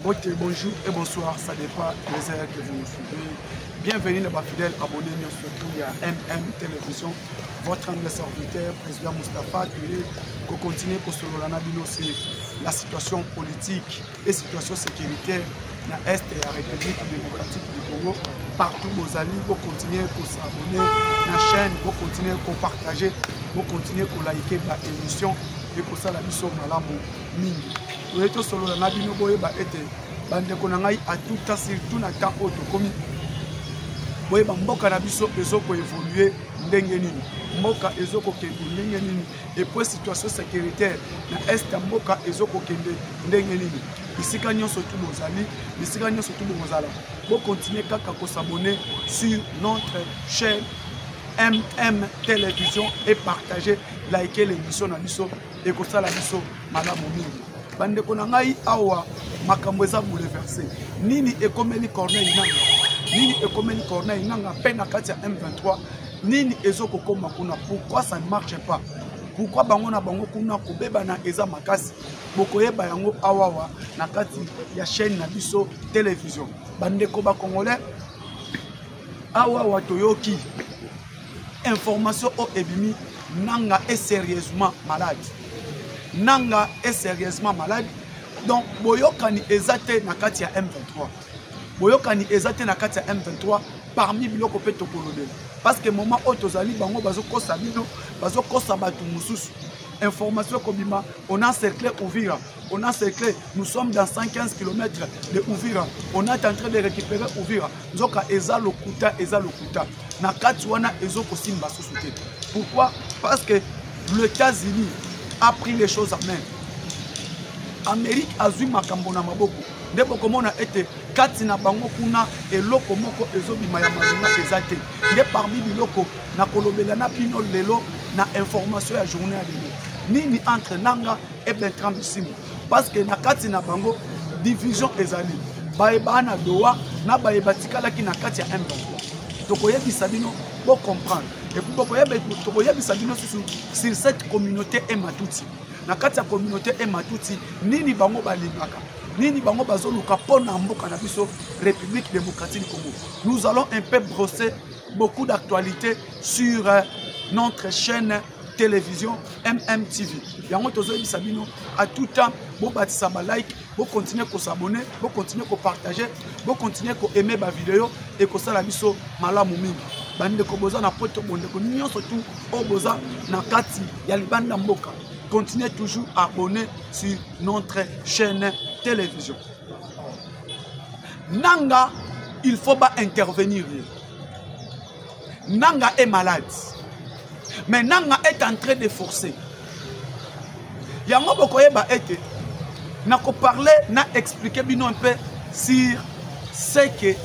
Bonjour et bonsoir, ça dépend des heures que vous nous suivez. Bienvenue les fidèles abonnés, surtout il y a MM Télévision, votre anglais serviteur, président Moustapha, qui continue pour se relancer la situation politique et situation sécuritaire dans l'Est et la République démocratique du Congo. Partout, vos alliés, vous continuez pour s'abonner à la chaîne, vous continuez pour partager, vous continuez pour liker l'émission et pour ça la mission malamu mingi. Vous êtes sur le nabino boyeba ete bande konangai à tout temps surtout na temps auto komi boyeba mboka na biso ezoko évoluer ndenge nini mboka ezoko kende ndenge nini et puis situation sécuritaire na est mboka ezoko kende ndenge nini isika nyonso tout bozali isika nyonso tout bozala bo continuer kaka ko s'abonner sur notre chaîne MM Télévision et partager liker l'émission na biso et ko sala biso malamu mingi bande konangai awa makambo eza bouleversé nini ekomeli Corneille nanga nini ekomeli Corneille nanga pena kati ya M23 nini ezoko koma kuna pourquoi ça ne marche pas pourquoi bango na bango kuna kobeba na eza makasi bokoyeba yango awawa na kati ya chaîne na biso télévision bande ko ba congolais awawa toyoki information o ebimi nanga est sérieusement malade nanga est sérieusement malade donc boyokani ezate na kati ya M23 boyokani ezate na kati ya M23 parmi biloko pe tokolobela parce que moment otozali bango bazokosa bino bazokosa batu mususu information kobima on a encerclé Ouvira on a encerclé nous sommes dans 115 km de Ouvira on est en train de récupérer Ouvira nzoka eza lokuta na kati wana ezoko simba sosité pourquoi parce que les États-Unis a pris les choses en main. Amérique a vu makambo na maboko. Ndeko komona ete kati na bango kuna eloko moko ezobima ya mazina ezate. Nde parmi biloko na kolobela na pino lelo na information ya journée ya lelo. Nini entre nanga et Bertrand Bisimba parce que na kati na bango division ezali. Baeba na doa na baeba tikala ki na kati ya M23. Tokoyebisa bino pour comprendre. Et pour tokoyebisa bino sur cette communauté Ematouti. Na kati ya communauté Ematouti nini bango balingaka nini bango bazoluka pona mboka na biso République démocratique du Congo. Nous allons un peu brosser beaucoup d'actualités sur notre chaîne télévision MMTV. Yango tozoyebisa bino à tout temps bo batisa ba like, bo continuer ko s'abonner, bo continuer ko partager, bo continuer ko aimer ba vidéo et ko sala biso malamu mingi. Bande ko boza na poto bonde ko nyonso tout o boza na kati ya libanda mboka. Continuez toujours à abonner sur notre chaîne télévision. Nanga, il faut pas intervenir. Nanga est malade. Mais Nanga est en train de forcer. Yango bokoye ba ete na ko parler na expliquer bino un peu sur ce que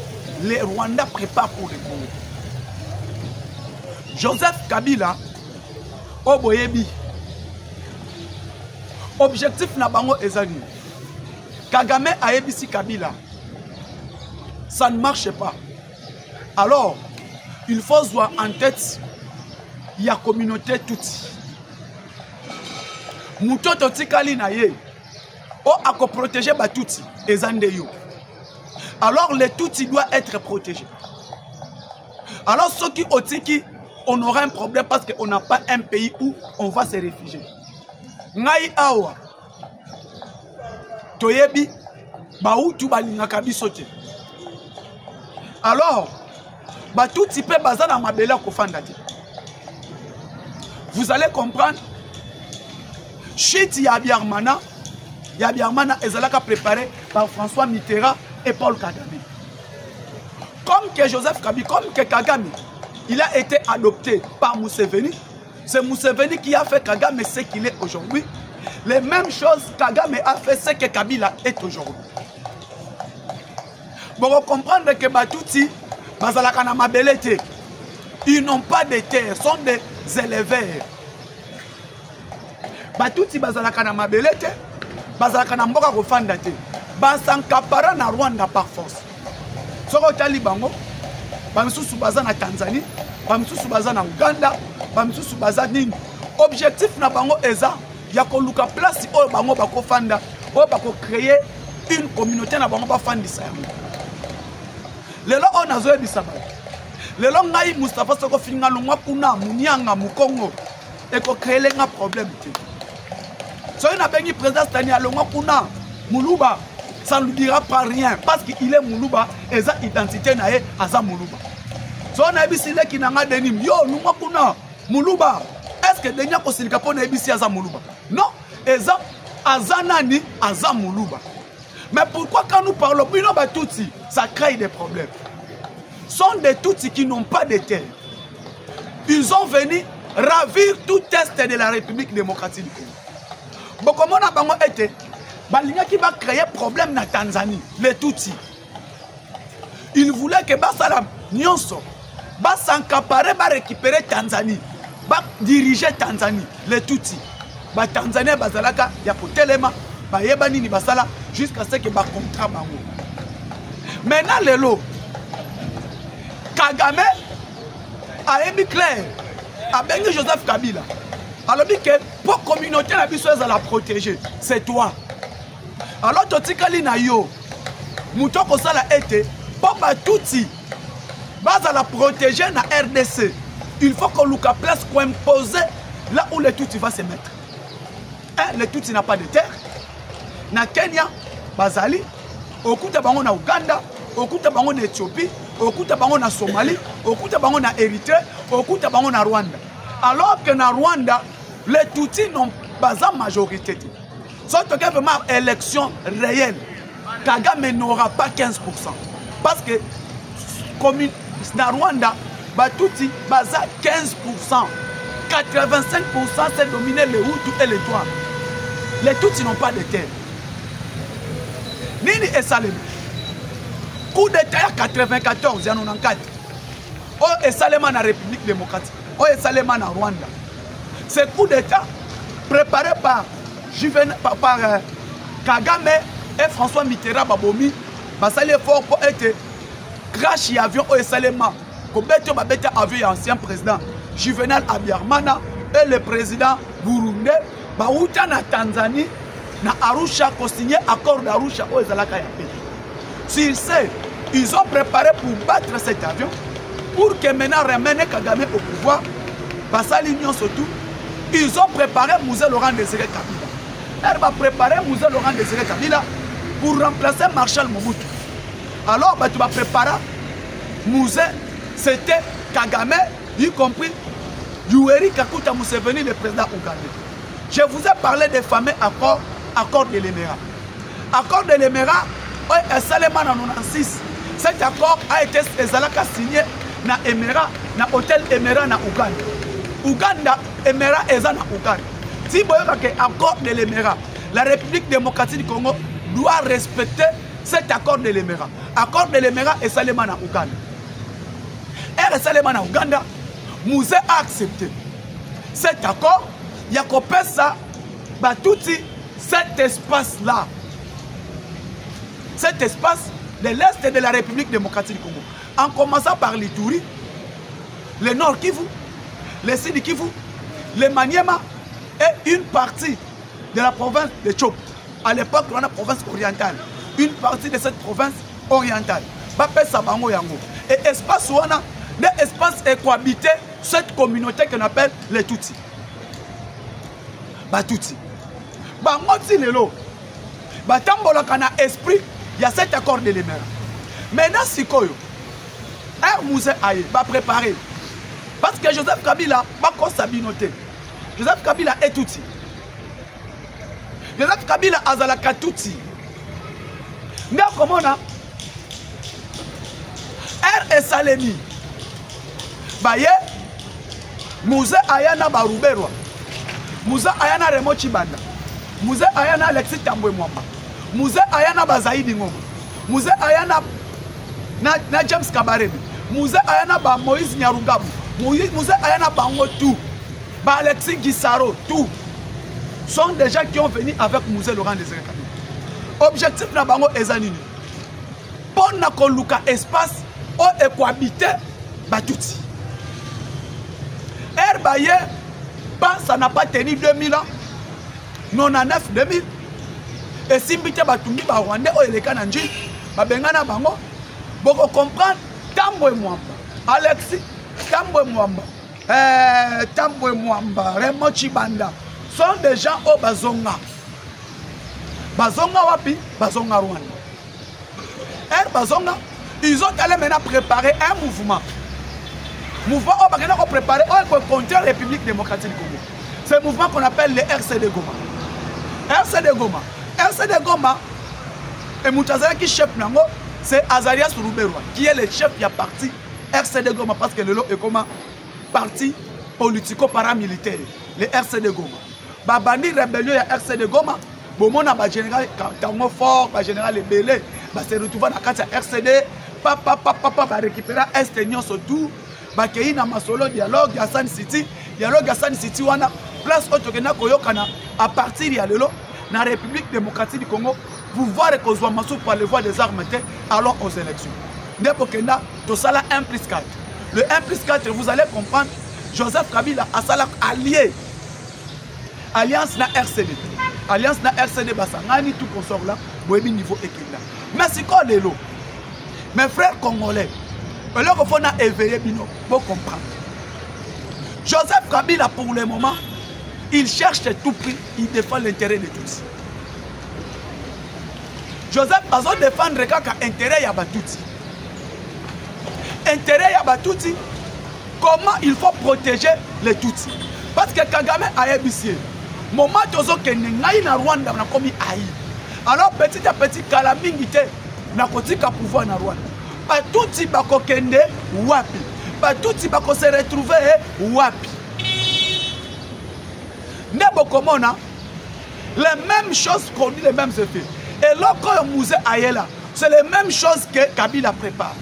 les Rwandais préparent pour le Congo. Joseph Kabila oboyebi objectif na bango ezali Kagame a ebisi Kabila ça ne marche pas alors il faut voir en tête il y a communauté Tutsi mutoto tikali na ye o ako protéger ba Tutsi ezande yo alors les Tutsi doivent être protégés alors ceux qui otiki on aura un problème parce qu'on n'a pas un pays où on va se réfugier. Ngai awa toyebi ba utu balingaka biso te. Alors ba tout type bazana mabela ko fanda te. Vous allez comprendre shit ya Biarmana ezalaka préparé par François Mitterrand et Paul Kagame. Comme que Joseph Kabila, comme que Kagame il a été adopté par Museveni. C'est Museveni qui a fait Kagame ce qu'il est aujourd'hui. Les mêmes choses Kagame a fait ce que Kabila est aujourd'hui. Pour comprendre que Batouti, Bazalaka na mabelete, ils n'ont pas de terre, sont des éleveurs. Batouti Bazalaka na mabelete, Bazalaka na mboka kofandate. Basankapara na Rwanda par force. Soko talibango. Bamisusu baza na Tanzanie, bamisusu baza na Uganda, bamisusu baza nini. Objectif na bango eza ya ko luka place oyo bango bako fanda, oyo bako créer une communauté na bango ba fan di sa. Lelo on a zoé bisaba. Lelo ngai Moustapha Soko finga longwa kuna munyanga mukongo eko créer un problème. So il a bengi président Stania longwa kuna muluba, ça ne lui dira pas rien parce qu'il est muluba et sa identité na ye aza muluba. So on a bisile ki nanga denim yo longwa kuna muluba. Est-ce que denya ko silika po na bisi aza muluba? Non, eza azanani aza muluba. Mais pourquoi quand nous parlons de Tutsi, ça crée des problèmes? Ce sont des Tutsis qui n'ont pas de terre. Ils ont venu ravir tout est de la République démocratique du Congo. Bon, comment on a été, qui va créer problème en Tanzanie, les Tutsis. Ils voulaient que Bassalam Nyonso, s'encaparer, récupérer Tanzanie, diriger Tanzanie, les Tutsis. Tanzanie, Basalaka, Yapotelema, Bayebani, ni Basala, jusqu'à ce que ba contrat bango. Maintenant les lots Kagame a émis clair a bengi Joseph Kabila. Alors dit que pour communauté la biso à la protéger, c'est toi. Alors totikali na yo mutoko sala été pour ba Tutsi base à la protéger na RDC. Il faut qu'on luka place pour imposer là où les Tutsi va se mettre. Les Tutsi n'a pas de terre. Na Kenya, Bazali, okuta bango na Uganda, okuta bango na Éthiopie, okuta bango na Somalie, okuta bango na Érythrée, okuta bango na Rwanda. Alors que na Rwanda, les Tutsis n'ont pas en majorité. Sauf que vraiment élection réelle, Kagame n'aura pas 15%. Parce que comme na Rwanda, ba Tutsi baza 15%. 85% c'est dominer les Hutus et les Tutsis. Les Tutsis n'ont pas de terre. Nini esalemi coup d'état ya 94 ya 94 o esalema na République démocratique o esalema na Rwanda. Ce coup d'état préparé par Kagame et François Mitterrand babomi basali fort pour être crash ya avion o esalema ko beto babeta avion ya ancien président Juvenal Habyarimana et le président burundais bauta na Tanzanie na Arusha ko signé accord d'Arusha au ezalaka ya paix. S'ils savent, ils ont préparé pour battre cet avion pour que maintenant remene Kagame au pouvoir. Basali Union surtout, ils ont préparé Mouzé Laurent Désiré Kabila. Elle va préparer Mouzé Laurent Désiré Kabila pour remplacer Marshal Mobutu. Alors tu vas préparer Mouzé, c'était Kagame, y compris Yoweri Kaguta Museveni, le président ougandais. Je vous ai parlé des fameux accord de l'Émirat. Accord de l'Émirat, est seulement en 96. Cet accord a été signé na Émirat, na hôtel Émirat na Ouganda. Ouganda, Émirat est en Ouganda. Si vous avez un accord de l'Émirat, la République démocratique du Congo doit respecter cet accord de l'Émirat. Accord de l'Émirat est seulement en Ouganda. Et seulement en Ouganda, Mouzé a accepté cet accord. Il y a coupé ça, tout cet espace-là, cet espace de l'Est de la République démocratique du Congo, en commençant par l'Ituri, le Nord Kivu, le Sud Kivu, le Maniema et une partie de la province de Tchop. À l'époque, on a la province orientale. Une partie de cette province orientale. Et espace où on a des espaces et cohabiter cette communauté qu'on appelle les Tutsis. Tutsi. Moti lelo. Tambola kana esprit, il y a cet accord de l'Émirat. Maintenant, si koyo, Mouzé Aye va préparer. Parce que Joseph Kabila va consabinoter. Joseph Kabila est Tutsi. Joseph Kabila azalaka Tutsi. Mais comment on a et Salemi. Baye, Mouzé Ayana Baruberwa. Mouzé Ayana Remo Chibanda. Mouzé Ayana Alexis Tambwe Mwamba. Mouzé Ayana Bazaïdi Ngoma. Mouzé Ayana na James Kabarebe. Mouzé Ayana ba Moïse Nyarugabu. Mouzé Ayana ba tout. Ba Alexis Gisaro, tout. Sont des gens qui ont venu avec Mouzé Laurent Désiré Kabila. Objectif na bango ezanini. Pour na koluka espace o cohabiter Batouti. Ça n'a pas tenu 2000 ans. 99 2000. et simbite batumbi ba Rwandais o eleka na njili ba bengana bango boko comprendre Tambwe Mwamba Alexis Tambwe Mwamba Tambwe Mwamba Raymond Chibanda sont des gens au bazonga wapi bazonga Rwanda bazonga ils ont allé maintenant préparer un mouvement au Bagana ont préparé contre la République démocratique du Congo. C'est un mouvement qu'on appelle le RCD Goma. RCD Goma, et Moutazala qui chef nango, c'est Azarias Rouberwa, qui est le chef de la parti RCD Goma, parce que le lot est comme un parti politico-paramilitaire, le RCD Goma. Babani rébellion ya RCD Goma, bomona ba général Tango Fort, ba général Ebele, ba se retrouver dans la RCD, papa va récupérer Esténion surtout. Bakei na masolo dialogue ya Sun City wana place otokena koyokana à partir ya lelo na République démocratique du Congo pouvoir kozwa maso par les voies des armes alors aux élections ndepokenda to sala 1+4 le 1+4 vous allez comprendre Joseph Kabila a sala alliance na RCD basangani tout consort là boyebi niveau ekenda mais siko lelo mes frères congolais alors qu'il faut éveiller bino pour comprendre. Joseph Kabila pour le moment, il cherche à tout prix, il défend l'intérêt de tous. Joseph a besoin de défendre l'intérêt de Batouti. Intérêt de Batouti, comment il faut protéger les Tutsis. Parce que Kagame a ébissé. Moment où il y a Rwanda, on a commis Aïe. Alors petit à petit, Kalamingite n'a pas de pouvoir dans Rwanda. Batouti bako kende wapi. Batouti bako se retrouver wapi. Nebo komona les mêmes choses qu'on dit les mêmes effets. Et lorsqu'on musée Ayela, c'est les mêmes choses que Kabila prépare.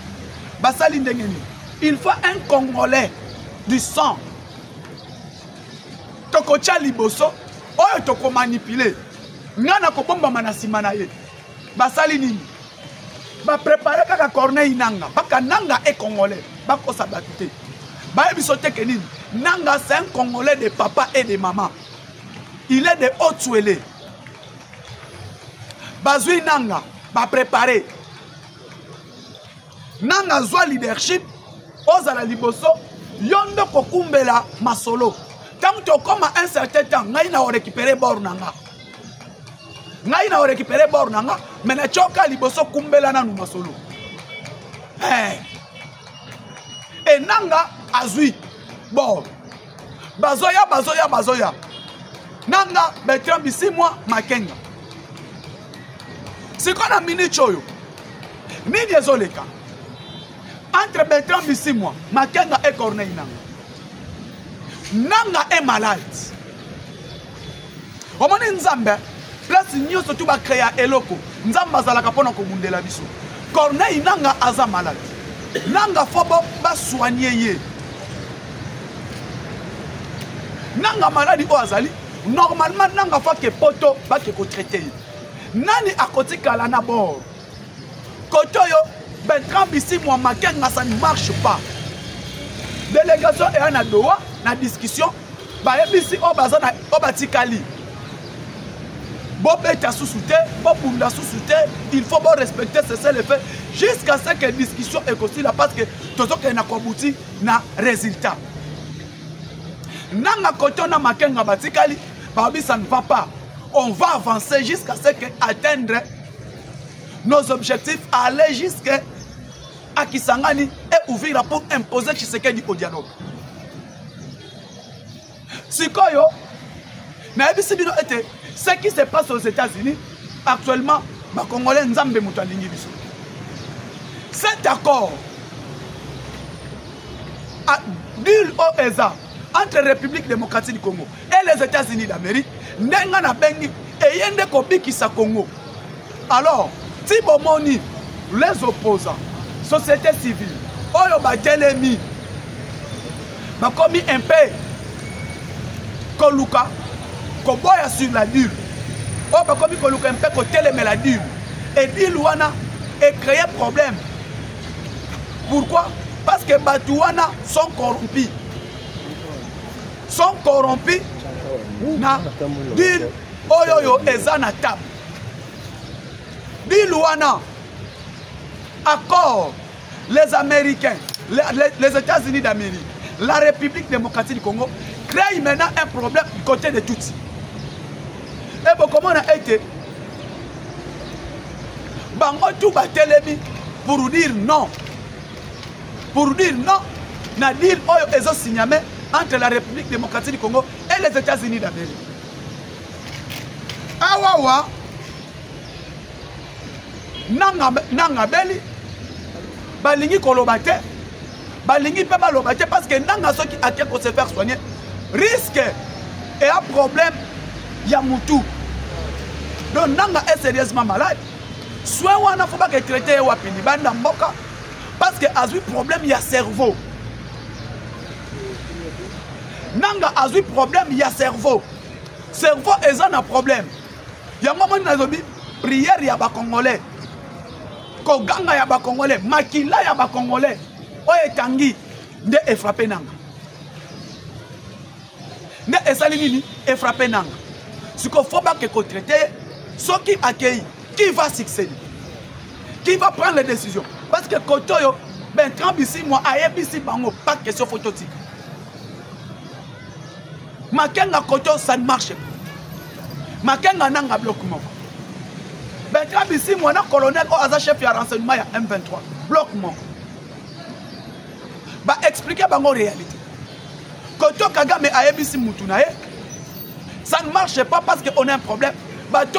Basali ndengeni. Il faut un Congolais du sang. Toko cha liboso, oyo toko manipuler. Ngana ko bomba manasima na ye. Basali nini? Ba préparer kaka Corneille Nanga. Baka Nanga est congolais. Bako sabatute. Ba ebisote kenini. Nanga c'est un Congolais de papa et de maman. Il est de Haut-Touélé. Bazui Nanga. Ba préparer. Nanga zwa leadership. Ozala liboso. Yondo kokumbela masolo. Tant que comme à un certain temps, ngai na récupérer bord Nanga. Ngai na récupérer bord Nanga. Mais na choka liboso kumbela na masolo. Et Nanga azui bon bazoya Nanga Bertrand Bisimwa Makenga. C'est quoi la minute choyo nini ezoleka entre Bertrand Bisimwa Makenga et Corneille Nanga est malade. Omoni Nzambe place nyoso tu ba créer eloko Nzamba azalaka pona ko mundela biso. Corneille Nanga aza malade. Nanga fobo ba soigner ye. Nanga maladi o azali normalement Nanga fa ke poto ba ke ko traiter. Nani akoti kala na bord. Kotoyo Bertrand Bisimwa Makenga ça ne marche pas. Délégation est en Doha na discussion ba ebisi o bazana o batikali. Il faut respecter ce fait jusqu'à ce que la discussion est aussi là parce que tout ce qui est abouti na résultat. Nanga kotona Makenga batikali, ça ne va pas. On va avancer jusqu'à ce que atteindre nos objectifs, aller jusqu'à Kisangani et ouvrir pour imposer Tshisekedi au dialogue. Sikoyo, na ebisi bino était ce qui se passe aux États-Unis, actuellement, les Congolais Nzambe Moutalingi biso. Cet accord d'Ul Oeza entre la République démocratique du Congo et les États-Unis d'Amérique, Nengana Bengi et Yende Kobikisa Congo. Alors, Tibomoni, les opposants, société civile, Oyo Batelemi, Bakomi MP, Koluka, Koboya sur la dure. Oh, bah, comme il faut un peu côté la dure. Et Dilouana est créé problème. Pourquoi? Parce que Batouana sont corrompus. Sont corrompus. Na dure. Oyoyo eza na table. Dilouana, accord, les Américains, les États-Unis d'Amérique, la République démocratique du Congo, créent maintenant un problème du côté de Tutsi. Et bon, comment on a été? Bango tout batelemi pour dire non. Pour dire non, na deal oyo ezo signamé entre la République démocratique du Congo et les États-Unis d'Amérique. Awawa, nanga beli, balingi kolobate, balingi pe balobate parce que nanga ceux qui attendent pour se faire soigner risque et un problème yamutu. Donc nanga est sérieusement malade. Soit on a faut pas que traiter wapini banda mboka parce que a eu problème il y a cerveau. Nanga a eu problème il y a cerveau. Cerveau est un problème. Il y a un moment nazobi prière ya ba congolais. Koganga ya ba congolais, makila ya ba congolais. Oye tangi nde e frappé nanga. Ne esali nini e frappé nanga. Ce qu'il faut pas que traiter ceux qui accueillent. Qui va succéder? Qui va prendre les décisions? Parce que Kotoyo, ben, Trambisi, moi, Ayebisi, Bango, pas de question phototique. Makenga Koto, ça ne marche pas. Makenga Nanga bloc moko. Ben, Trambisi, moi, na colonel, au hasard chef de renseignement, il y a M23. Bloc moko. Bah, expliquer Bango réalité. Koto Kagame, Ayebisi, Moutunae, ça ne marche pas parce qu'on a un problème. C'est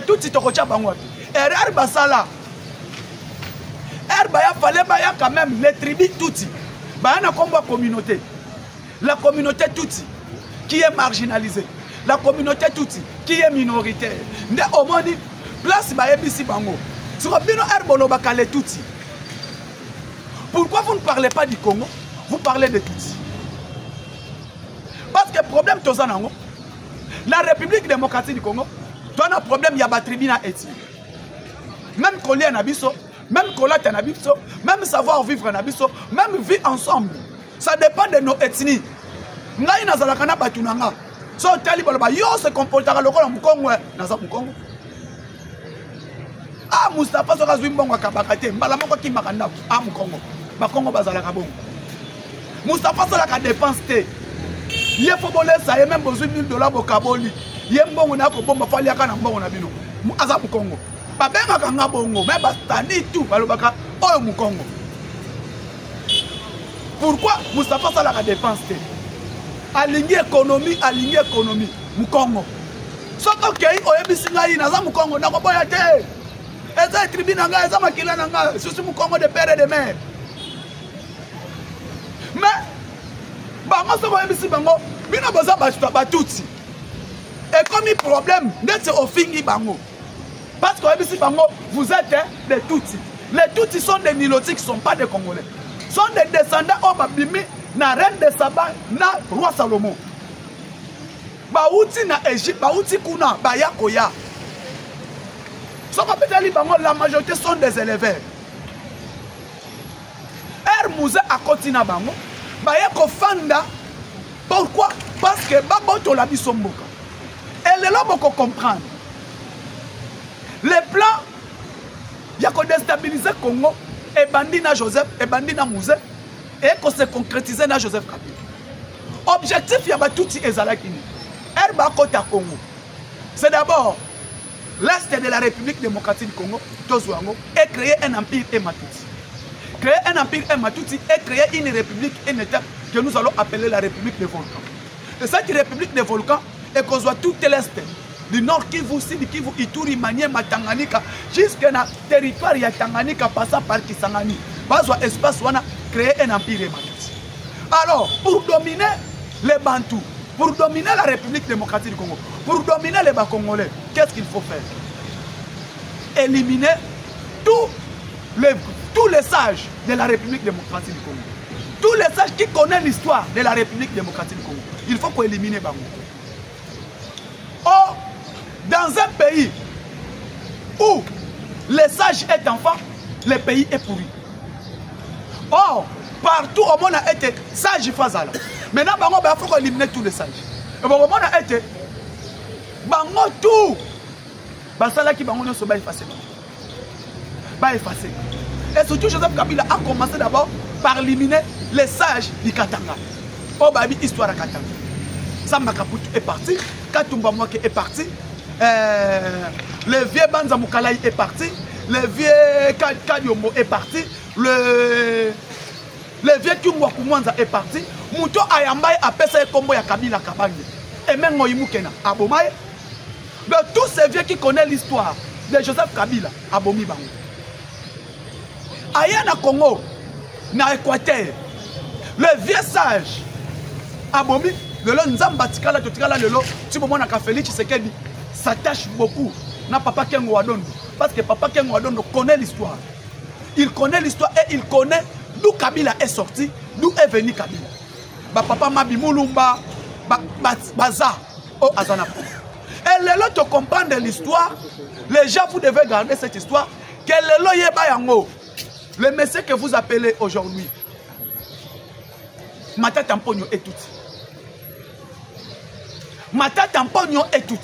tout si tu as bango. Erreur basala. Erbaya fallait baya quand même les tribus touti. Bayana combat communauté. La communauté touti qui est marginalisée. La communauté touti qui est minoritaire. Ne omoni place bayebisi bango. Sur bino erbolo bakale touti. Pourquoi vous ne parlez pas du Congo? Vous parlez de touti. Parce que le problème, la République démocratique du Congo, tu as un problème, il y a des tribunaux éthiques. Même collier nabiso, même collat nabiso, même savoir vivre nabiso, même vivre ensemble. Ça dépend de nos ethnies. Ngai nazalakana batunanga. So talibaloba yo se comportera lokola mukongo naza mukongo. Ah Moustapha soka zwimbongo kabakate, mbala moko ki makanda ah mukongo. Bakongo bazalaka bongo. Moustapha sola ka dépense te. Il faut que ça même besoin de $1000 au Kaboli. Il y a un bon bombe fali akana mbongo na bino. Aza mu Congo. Ba benga kanga bongo, mais ba tani tout balobaka oyo mu Congo. Pourquoi Moustapha Sala la dépense te? Aligner économie mu Congo. Soko kei oyebisi ngai naza mu Congo na ko boya te. Eza tribunal nga eza makila nanga, susu mu Congo de père et de mère. Mais bango se voyez ici bango bino boza ba touti et comme il problème d'être au fingi bango parce que ici bango vous êtes des touti. Les touti sont des nilotiques, sont pas des Congolais, sont des descendants au babimi na reine de Saba na roi Salomon ba uti na Égypte ba uti kuna ba yakoya so ko petali bango la majorité sont des éleveurs. Mouze à continent bango baye ko fanda. Pourquoi? Parce que baboto la bisomboka et les lobes ko comprendre les plans ya ko déstabiliser Congo et bandina Joseph et bandina Mouze et ko se concrétiser na Joseph Kabila. Objectif ya batuti ezalaki ni erba kota Congo, c'est d'abord l'est de la République démocratique du Congo tozwango et créer un empire et matuti. Créer un empire et Matuti et créer une république, un état que nous allons appeler la République des volcans. Et cette République des volcans est qu'on soit tout l'est, du nord Kivu, Sud Kivu, Ituri, Maniema, Tanganyika, jusqu'à la territoire de Tanganyika passant par Kisangani. Bazwa espace où on a créé un empire et Matuti. Alors, pour dominer les Bantous, pour dominer la République démocratique du Congo, pour dominer les Bas-Congolais, qu'est-ce qu'il faut faire? Éliminer tous les sages de la République démocratique du Congo. Tous les sages qui connaissent l'histoire de la République démocratique du Congo. Il faut qu'on élimine Bango. Or, dans un pays où les sages est enfant, le pays est pourri. Or, partout au monde a été sage Fazala. Maintenant, Bango, il faut qu'on élimine tous les sages. Et bon, au monde a été Bango bango tout basala qui bango nyonso ba effacer et surtout Joseph Kabila a commencé d'abord par éliminer les sages du Katanga. Oh babi histoire à Katanga. Samba Kaputu est parti, Katumba Mwake est parti, le vieux Banza Moukalai est parti, le vieux Kadiombo est parti, le vieux Kyungwa Kumwanza est parti, Mouto Ayambaye a pesa combo ya Kabila Kabange. Et même Moïmoukena, Abomaye. De tous ces vieux qui connaissent l'histoire de Joseph Kabila, Abomi Bango. Aya na Congo, na Équateur, le vieux sage, Abomi, le long Nzamba Tikala, Totikala, le long, si vous m'en avez Félix Tshisekedi, s'attache beaucoup na Papa Kengo Wadondo. Parce que Papa Kengo Wadondo connaît l'histoire. Il connaît l'histoire et il connaît d'où Kabila est sorti, d'où est venu Kabila. Ba Papa Mabi Moulumba, Baza, oh Azanapo. Et le lot de comprendre l'histoire, les gens, vous devez garder cette histoire, que le lot yeba yango. Le monsieur que vous appelez aujourd'hui, Mata Tampogno est tout. Mata Tampogno est tout.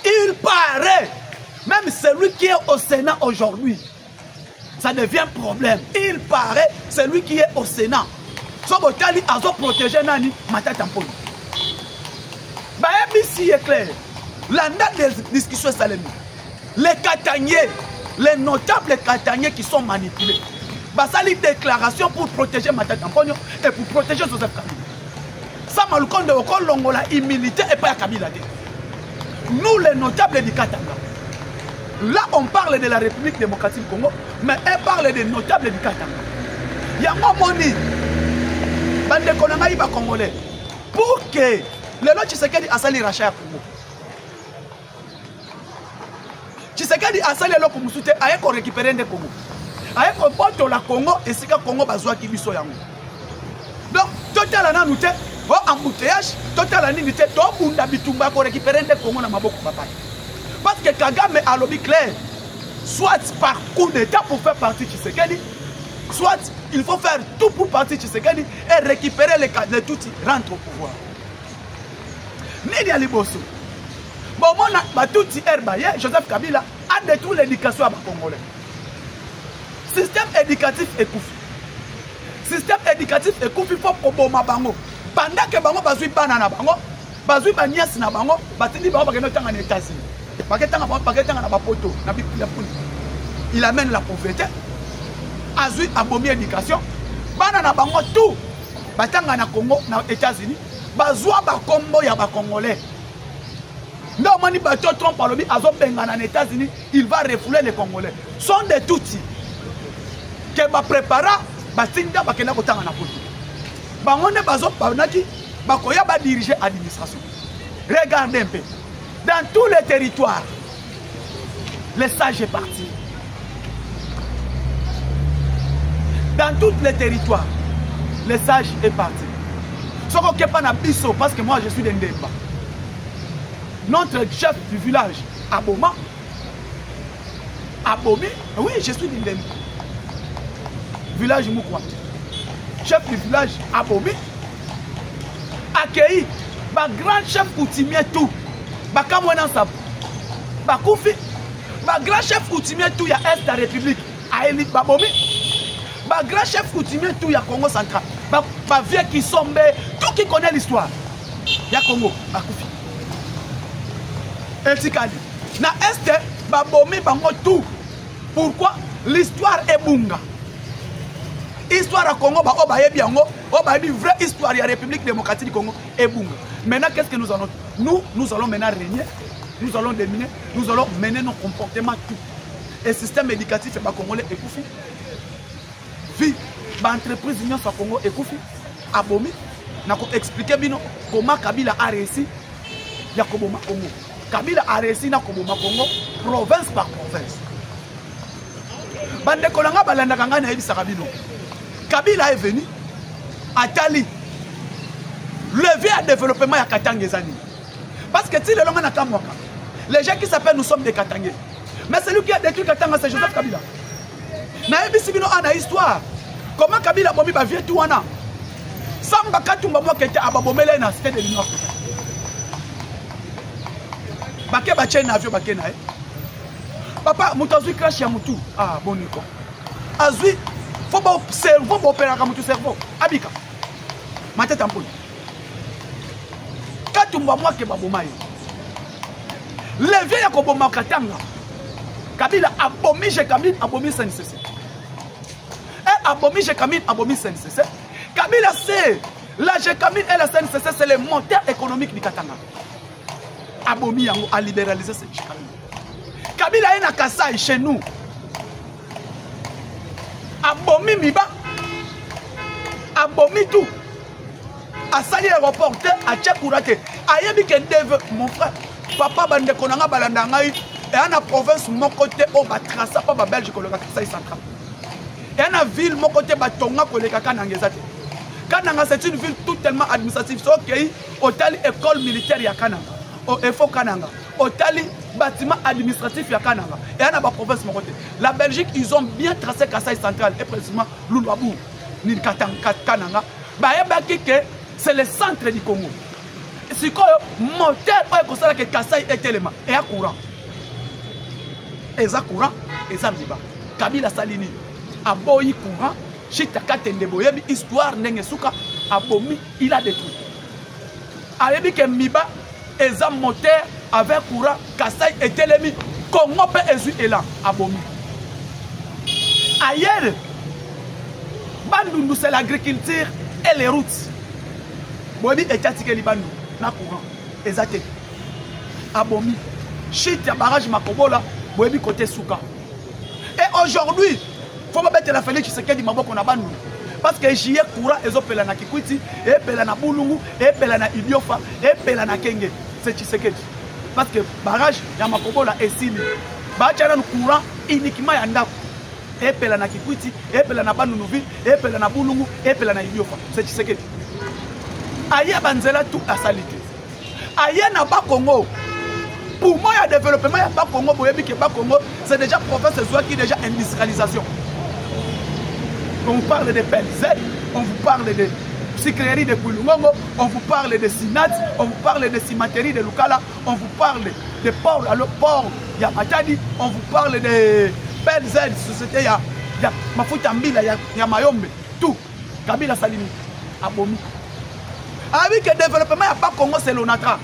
Il paraît, même celui qui est au Sénat aujourd'hui, ça devient problème. Il paraît, celui qui est au Sénat, Sobotali a protégé Nani, Mata Tampogno. Ici est clair. La date des discussions Salemi. Les Kataniers, les notables Kataniers qui sont manipulés. Basali déclaration pour protéger Mata Tampogno et pour protéger Joseph Kabila. Ça m'a le compte de Okol Longola, immunité et pas Kabila. Nous les notables du Katanga. Là on parle de la République démocratique du Congo, mais elle parle des notables du Katanga. Il y a un moni. Bande Konanga Iba Congolais. Pour que le lot Tshisekedi a sali rachat à Congo. Tshisekedi a sali le Congo soute a récupérer des Congo. A porter la Congo et c'est que Congo bazwa ki biso yango. Donc total ana nous te o embouteillage, total ana ni te to bunda bitumba pour récupérer des Congo na maboko papa. Parce que Kagame a lobby clair. Soit par coup d'état pour faire partie Tshisekedi, soit il faut faire tout pour partir Tshisekedi et récupérer les Tutsis rentre au pouvoir. Nidi Aliboso. Bon, mon Tutsi Herbaye, Joseph Kabila a détruit l'éducation à Congolais. Système éducatif est couffé. Système éducatif est couffé pour Obama Bango. Pendant que Bango bazui banana Bango, bazui banias na Bango, batini Bango bageno tanga en États-Unis. Paketanga na bapoto, na bipilapuni. Il amène la pauvreté. Azui abomi éducation. Banana Bango tout. Batanga na Congo, na États-Unis. Bazwa ba combo ya ba Congolais. Non, mani bato Trump a lobby azo benga na États-Unis, il va refouler les Congolais. Sont des Tutsis. Que ba prépara ba tinda ba kena kotanga na poto. Ba ngone bazo banaki ba koya ba diriger administration. Regardez un peu. Dans tous les territoires, le sage est parti. Dans tous les territoires, le sage est parti. Ce qu'on ne pas na biso, parce que moi je suis d'Indemba. Notre chef du village, Aboma, Abomi, oui, je suis d'Indemba. Village Moukwa. Chef du village, Abomi, accueilli, ma grand chef coutumier tout. Bakamwana Sab, Bakoufi, ma grand chef coutumier tout, il y a Est de la République, Aéli Babomi, ma grand chef coutumier tout, il y a Congo central, ma vieux qui sombe, tout qui connaît l'histoire, il y a Congo, Bakoufi. Et Tikali, na Est, Babomi, Bango tout. Pourquoi? L'histoire est bunga. Histoire à Congo, une vraie histoire de la République démocratique du Congo est bunga. Maintenant, qu'est-ce que nous allons? Nous allons maintenant régner, nous allons dominer, nous allons mener nos comportements tout. Et le système éducatif congolais est couffé. Vie, l'entreprise union sur Congo est couffé. Abomi, n'a expliqué bien comment Kabila a réussi. Yakoboma Congo. Kabila a réussi na Koboma Congo, province par province. Bande Kolanga balanda kanga na yebi sakabino. Kabila est venu à Tali. Lever à développement à Katangezani. Parce que si le long les gens qui s'appellent nous sommes des Katangais. Mais celui qui a détruit Katanga, c'est Joseph Kabila. Naebi Sibino a une histoire. Comment Kabila Bomi va vivre tout en an? Samba Katumba moi qui était à Babomele dans la cité de l'Union africaine. Bake bache na avion bake na. Papa, mutazui crash ya mutu. Ah, bon Nico. Azui, faut pas cerveau, faut opérer comme mutu cerveau. Abika. Ma tête en poule. Quand tu m'as moi que baboma. Le vieux yakoboma katanga. Kabila abomi je Kabila abomi SNCC. Et abomi je Kabila abomi SNCC. Kabila c'est la Jekamine et la SNCC c'est le moteur économique du Katanga. Abomi yango a libéralisé cette Jekamine. Kabila est na Kasaï chez nous. Abomi miba. Abomi tout. A sali aéroport à Tchakourate. Ayebi kendeve mon frère. Papa bande konanga balanda ngai et en province mon côté au batrasa pas ba Belgique le Kasaï central. Et en ville mon côté batonga ko le Kanangezate. Kananga c'est une ville tout tellement administrative. C'est ok, hôtel école militaire ya Kananga. Au FO Kananga. Hôtel bâtiment administratif ya Kananga. Et en province mon côté. La Belgique ils ont bien tracé Kasaï central et précisément Lulwabou ni Kananga. Ba yebaki que c'est le centre du Congo. Si quoi moteur pour que Kasaï est élément et à courant. Et ça courant et ça miba. Kabila Salini a boyi courant. Chitaka Tendeboyebi, histoire Nengesuka, abomi, il a détruit. Ayebi ke Miba, eza moteur avec courant, Kasaï et Telemi, Congo pe ezu elan, abomi. Ailleurs, Bandundu c'est l'agriculture et les routes. Boyebi et Tchatike Libandu, na courant, ezate. Abomi, Chita barrage Makobola, Boyebi côté Souka. Et aujourd'hui, il faut pas mettre la Félix Tshisekedi maboko na bandu parce que j'y ai courant et opela na Kikwiti et pela na Bulungu et pela na Idiofa et pela na Kenge c'est Tshisekedi parce que barrage ya Makobola est sili bacha na courant uniquement ya ndako et pela na Kikwiti et pela na Bandundu et pela na Bulungu et pela na Idiofa c'est Tshisekedi aya banzela tout à salité aya na ba Congo pour moi il y a développement ya ba Congo boyebi ke ba Congo c'est déjà province qui déjà industrialisation. On vous parle de PLZ, on vous parle de sucrerie de Kouloumongo, on vous parle de Sinat, on vous parle de cimenterie de Lukala, on vous parle de port, le port Yamatadi, on vous parle de PLZ, société ya Mafuta Mbila, ya Mayombe, tout. Kabila Salini, Abomi. Avec le développement, il n'y a pas Congo, c'est l'ONATRA.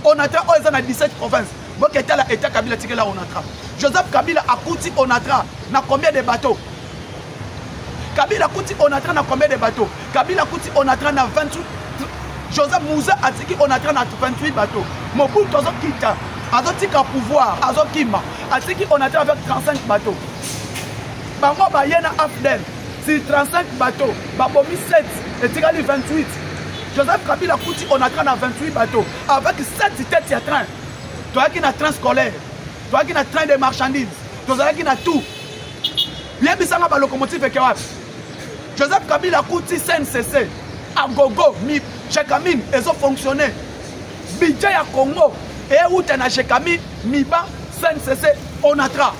ONATRA, on est dans 17 provinces. Bon, qui était là, État Kabila Tikela ONATRA. Joseph Kabila a coûté ONATRA, n'a combien de bateaux? Kabila Kouti Onatra na combien de bateaux? Kabila Kouti Onatra na 28. Joseph Moussa a dit qu'on a 28 bateaux. Mobutu Tozo Kita, Azotika pouvoir, Azokima, a dit qu'on a avec 35 bateaux. Bango Bayena Afdel, c'est 35 bateaux. Babomi 7, et Tigali 28. Joseph Kabila Kouti Onatra na 28 bateaux. Avec 7 têtes à train. Toi qui n'a train scolaire, toi qui n'a train de marchandises, toi qui n'a tout. Bien bisanga ba locomotive Kewap. Joseph Kabila Kouti SNCC, Agogo, Jekamine, ils ont fonctionné. Budget ya Congo, et où tu as Jekamine, Miba, SNCC, Onatra.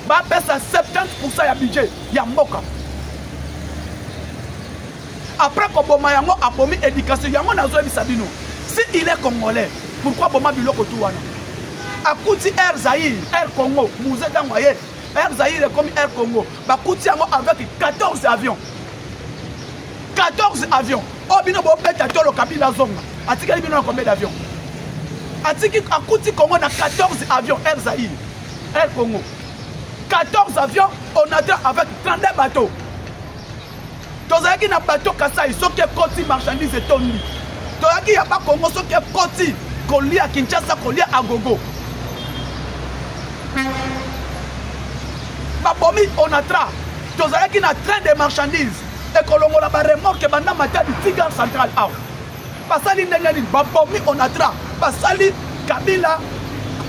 Ba pesa 70% ya budget, ya Mboka. Après Koboma yango abomi éducation, yango nazo bisabino. Si il est congolais, pourquoi Boma biloko tuwana? Akouti Air Zaïre, Air Congo, Mouzé Dangoye. Air Zaïre est comme Air Congo. Bakouti avec 14 avions. 14 avions. Oh, bino bo peta tolo Kabila Zonga. Atikali bino combien d'avions? Atiki Akouti Congo a 14 avions Air Zaïre. Air Congo. 14 avions, on a avec 32 bateaux. Tozaki na bateau Kasaï, ce qui est côté marchandise et tonni. Tozaki ya pas Congo, ce qui est côté Kolia à Kinshasa, Kolia à Gogo. Babomi Onatra, Tozaki na train de marchandises. Et Kolongo la remorque banda matin du Tigre central. Pasali Ndengani, Babomi Onatra, Pasali Kabila,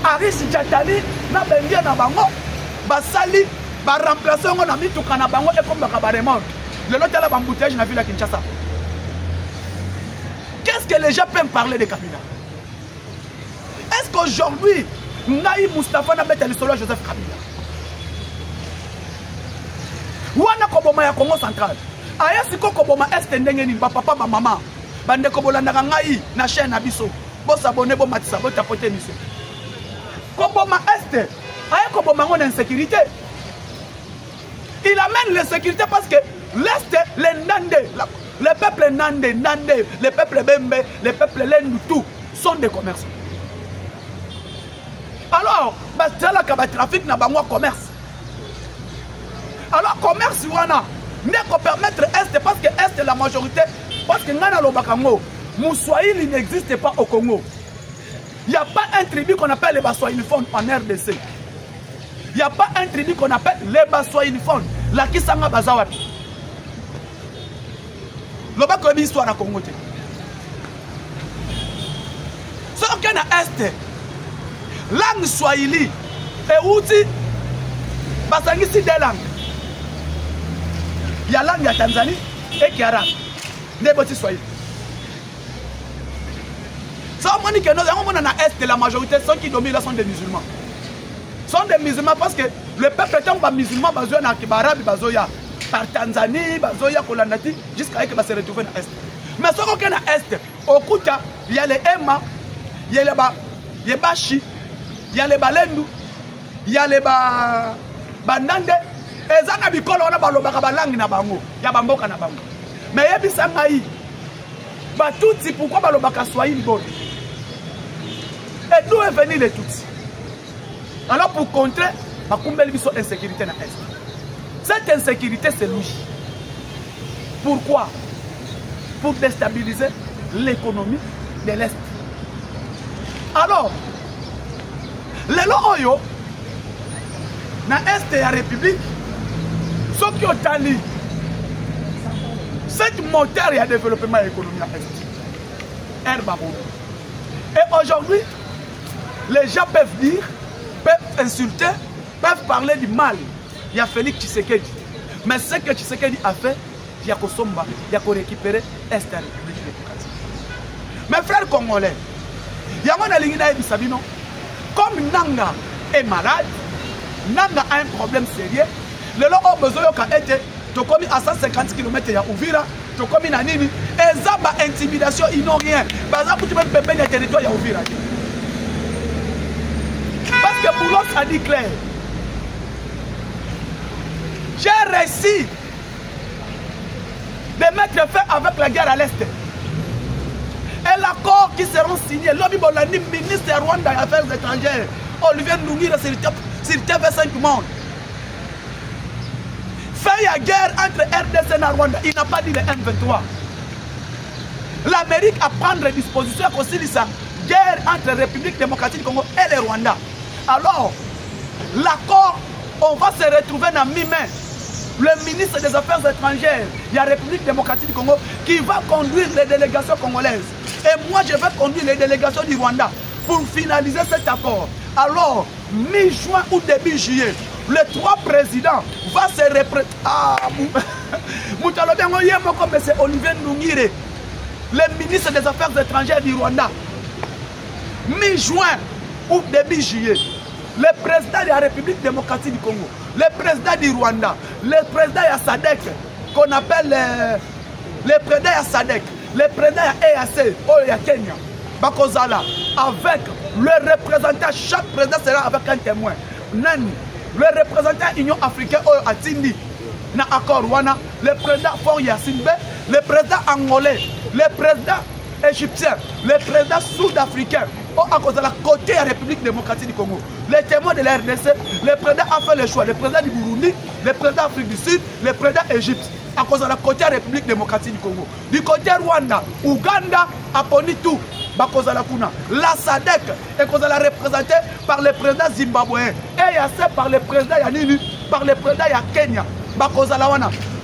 Aris Djatali, na Bendia na Bango, Basali, ba remplacer on a mis tout kana Bango et comme ba remorque. Le lot de la bambouteillage na ville à Kinshasa. Qu'est-ce que les gens peuvent parler de Kabila? Est-ce qu'aujourd'hui, Naï Moustapha n'a pas le solo Joseph Kabila? Wana koboma ya Congo central. Aya siko koboma est ndengeni ba papa ba maman. Bande kobola ndanga ngai na chaîne na biso. Bo s'abonner bo matisa bo tapoter miso. Koboma Est, aye Koboma en insécurité. Il amène l'insécurité parce que l'Est, les Nandé, les peuples Nandé, les peuples Bembe, les peuples Lendutu sont des commerçants. Alors, c'est là qu'il y a trafic dans le commerce. Alors, commerce, n'est qu'on permettre Est parce que Est est la majorité. Parce que dans le Bakango, Moussoaïli n'existe pas au Congo. Il n'y a pas un tribu qu'on appelle les Bassoaïliphones en RDC. Il n'y a pas un tribu qu'on appelle les Bassoaïliphones. La Kisanga Bazawati. Le Bako est histoire à Congo. Ce qu'il y a à Est, langue Swahili et outil, Basangi si des langues. Il y a langue à Tanzanie et qui est arabe. N'est-ce Swahili. Ça on dit que nous avons dans l'Est, la majorité, ceux qui dominent là sont des musulmans. Sont des musulmans parce que le peuple étant musulman, bazoya na Kibarabi, bazoya par Tanzanie, bazoya Kolanati, jusqu'à ce que se retrouve dans l'Est. Mais ce qu'on a dans l'Est, au Kouta, il y a les Emma, il y a les Bashi, il y a les Balendu, il y a les Bandande, et Zana Bikolo, on a balobaka balangi na bango, il y a bamboka na bango. Mais il y a Bisangaï, tout c'est pourquoi balobaka Swahili bon. Et d'où est venu les Tutsis? Alors pour contrer, ma kumbeli biso insécurité na Est. Cette insécurité c'est lui. Pourquoi? Pour déstabiliser l'économie de l'Est. Alors, les loyaux, dans l'Est et la République, ceux qui ont tali, cette moteur et le développement économique à l'Est. Et aujourd'hui, les gens peuvent dire, peuvent insulter, peuvent parler du mal. Il y a Félix Tshisekedi. Mais ce que Tshisekedi a fait, il y a Kosomba, il y a récupérer Est à la République démocratique. Mes frères congolais, il y a un Lingina et Sabino. Comme Nanga est malade, Nanga a un problème sérieux. Le lot a besoin d'être commis à 150 km de Ouvira, tu commis à Nini. Et ça, intimidation, ils n'ont rien. Par exemple, tu peux pépé le territoire de Ouvira. Parce que pour l'autre, ça dit clair. J'ai réussi de mettre fin avec la guerre à l'Est. Et l'accord qui seront signés, l'Obi Bolani, ministre Rwanda des Affaires étrangères, Olivier Ndoungira sur TV5 Monde. Fait la guerre entre RDC et Rwanda, il n'a pas dit le M23. L'Amérique a prendre disposition à cause de sa guerre entre la République démocratique du Congo et le Rwanda. Alors, l'accord, on va se retrouver dans mi-mai. Le ministre des Affaires étrangères de la République démocratique du Congo qui va conduire les délégations congolaises. Et moi, je vais conduire les délégations du Rwanda pour finaliser cet accord. Alors, mi-juin ou début juillet, les trois présidents vont se représenter. Ah, c'est Olivier Ndoungire, le ministre des Affaires étrangères du Rwanda. Mi-juin ou début juillet, le président de la République démocratique du Congo, le président du Rwanda, le président de SADC, qu'on appelle le président de SADC, le président de EAC, au Kenya, Bakozala, avec le représentant, chaque président sera avec un témoin. Nani, le représentant Union africaine, au Atindi, na accord Wana, le président Fort Yassimbe, le président angolais, le président égyptien, le président sud-africain, à cause de la côté de la République démocratique du Congo. Les témoins de la RDC, le président a fait le choix, le président du Burundi, le président d'Afrique du Sud, le président d'Égypte, à cause de la côté de la République démocratique du Congo. Du côté Rwanda, Ouganda, Aponitu, la SADC est représentée par le président zimbabwéen et EAC par le président Yanini, par le président Kenya.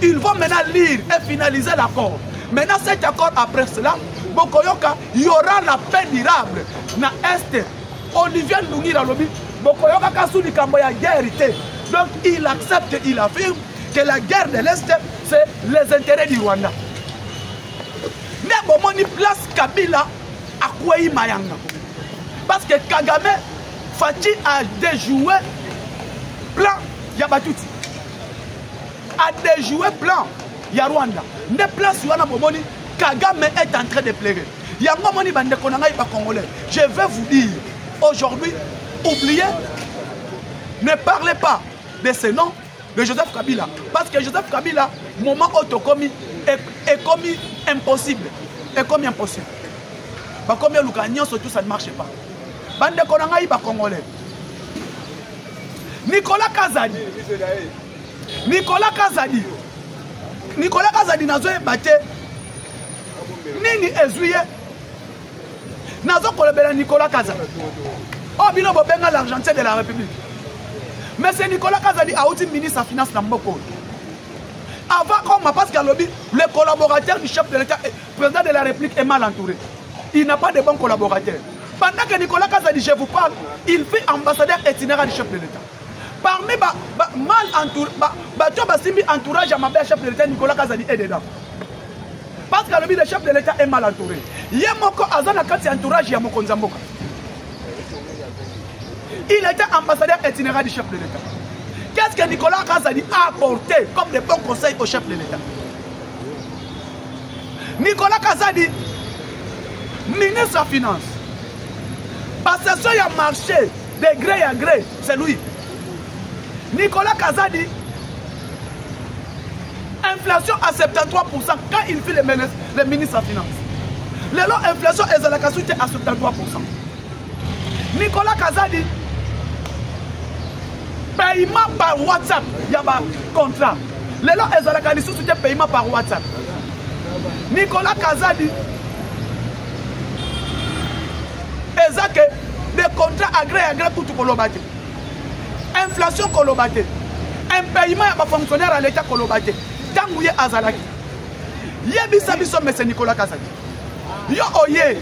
Ils vont maintenant lire et finaliser l'accord. Maintenant, cet accord, après cela, il y aura la paix durable dans l'Est. Olivier Ndoungira lobi, Bokoyoka Kasuni Kamboya guerre. Donc il accepte, il affirme que la guerre de l'Est, c'est les intérêts du Rwanda. Mais bon, place Kabila à Kouaï Mayanga. Parce que Kagame, Fati a déjoué plan Yabatouti. A déjoué plan Yarwanda. Ne place Yana Bomoni, Kagame est en train de pleurer. Je vais vous dire, aujourd'hui, oubliez, ne parlez pas de ce nom de Joseph Kabila. Parce que Joseph Kabila, moment autocommis, est commis impossible. Est commis impossible. Bah, comme il surtout ça ne marche pas. Bande Konangaï, bah, Congolais. Nicolas Kazadi. Nicolas Kazadi. Nicolas Kazadi n'a pas battu. Nini Ezouye. N'a pas battu Nicolas Kazadi. Oh, bino bobenga l'argentin de la République. Mais c'est Nicolas Kazadi a aussi ministre des Finances dans Mboko. Avant comme parce que le collaborateur du chef de l'État, président de la République, est mal entouré. Il n'a pas de bons collaborateurs. Pendant que Nicolas Kazadi, je vous parle, il fait ambassadeur itinéraire du chef de l'État. Parmi mal entouré, entourage à ma belle chef de l'État, Nicolas Kazadi est dedans. Parce que le chef de l'État est mal entouré. Il y a mon entourage, il y a mon Konzamboka. Il était ambassadeur itinéraire du chef de l'État. Qu'est-ce que Nicolas Kazadi a apporté comme des bons conseils au chef de l'État? Nicolas Kazadi, ministre des Finances, parce que ça y a marché de gré à gré, c'est lui. Nicolas Kazadi, inflation à 73% quand il fait le ministre des Finances. L'inflation est à 73%. Nicolas Kazadi, paiement par WhatsApp, il y a un contrat. Les lois est paiement par WhatsApp. Nicolas Kazadi, exact, des contrats agré pour tout Kolobate. Inflation Kolobate. Un paiement à fonctionnaire à l'État Kolobate. Tangouye Azalaki. Yebisabiso, mais c'est Nicolas Kazadi. Yo oye,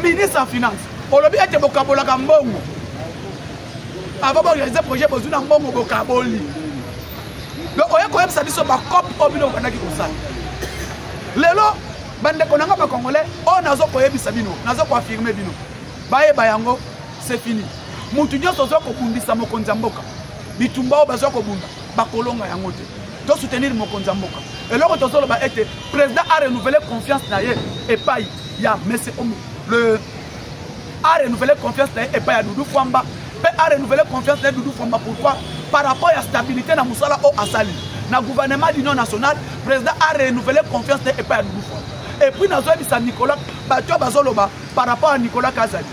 ministre des Finances. Olobi ete bokabola kambongo. Avant de réaliser le projet, besoin d'un bon bokaboli. Donc, oye koyeb sabiso ba cop obino banaki kosala. Lelo bande konanga ba congolais, on nazo koyebi sabino, nazo ko affirmer bino. Baye bayango, c'est fini. Mutu nyoso zo ko bundisa mokonzi mboka. Bitumba o bazo ko bunda, ba kolonga yango te. Donc soutenir mokonzi mboka. Et là on tozolo ba ete président a renouvelé confiance na ye et pas ya monsieur le a renouvelé confiance et pas à Doudou Fwamba. A renouvelé confiance de Doudou Fwamba. Pourquoi? Par rapport à la stabilité dans Moussala au Assali. Dans le gouvernement de l'Union nationale, le président a renouvelé confiance et pas à Doudou Fwamba. Et puis, dans le Nicolas, par rapport à Nicolas Kazadi.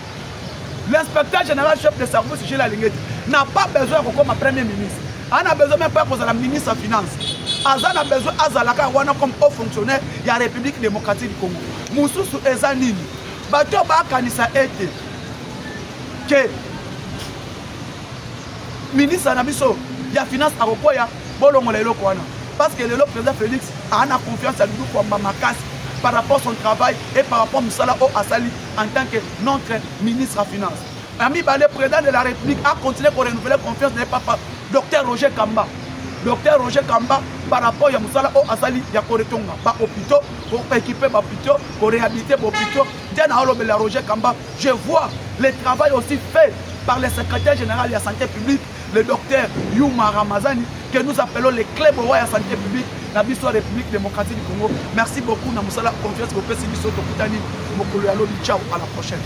L'inspecteur général chef de service, chez la Ligue, n'a pas besoin de comme premier ministre. On a besoin même pas pour la ministre des Finances. Azan a besoin d'Azalaka comme haut fonctionnaire de la République démocratique du Congo. Moussou Ezanini. Bato ba kanisa ete que ministre Nabiso ya finance à Ropoya bolongo lelo kwana parce que le président Félix a confiance à lui pour Mamakas par rapport à son travail et par rapport à Moussala O Assali en tant que notre ministre des Finances. Ami Balé, président de la République, a continué pour renouveler confiance de papa Dr Roger Kamba. Dr Roger Kamba, par rapport à Moussala O Assali, il y a Koretonga, pas hôpitaux, pour équiper les hôpitaux, pour réhabiliter les hôpitaux. Roger Kamba, je vois le travail aussi fait par le secrétaire général de la santé publique, le docteur Yuma Ramazani, que nous appelons les clés de la santé publique, la République démocratique du Congo. Merci beaucoup, Namoussala, confiance au PCB Soto Koutani, Mokolo Yalo, ciao, à la prochaine.